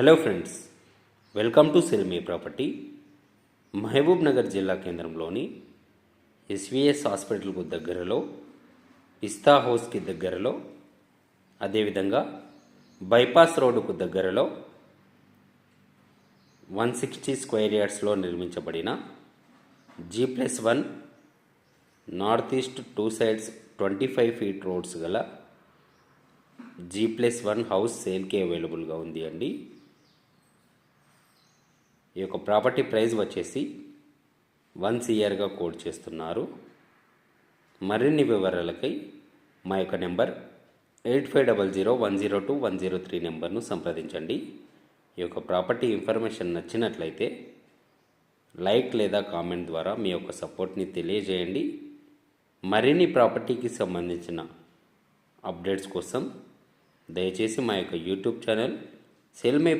Hello friends, welcome to sell me property. Mahabubnagar జిల్లా కేంద్రంలోని SVS హాస్పిటల్కు దగ్గరలో, పిస్తా హౌస్కి దగ్గరలో, అదేవిధంగా బైపాస్ రోడ్డుకు దగ్గరలో 160 స్క్వేర్ యార్డ్స్లో నిర్మించబడిన G+1 north east 2 sides 25 feet roads గల G+1 హౌస్ సేల్కి అవైలబుల్గా ఉంది అండి. ఈ యొక్క ప్రాపర్టీ ప్రైస్ వచ్చేసి 1 CRగా కోట్ చేస్తున్నారు. మరిన్ని వివరాలకై మా యొక్క నెంబర్ 8500102103 నెంబర్ను సంప్రదించండి. ఈ యొక్క ప్రాపర్టీ ఇన్ఫర్మేషన్ నచ్చినట్లయితే లైక్ లేదా కామెంట్ ద్వారా మీ యొక్క సపోర్ట్ని తెలియజేయండి. మరిన్ని ప్రాపర్టీకి సంబంధించిన అప్డేట్స్ కోసం దయచేసి మా యొక్క యూట్యూబ్ ఛానల్ సెల్ మై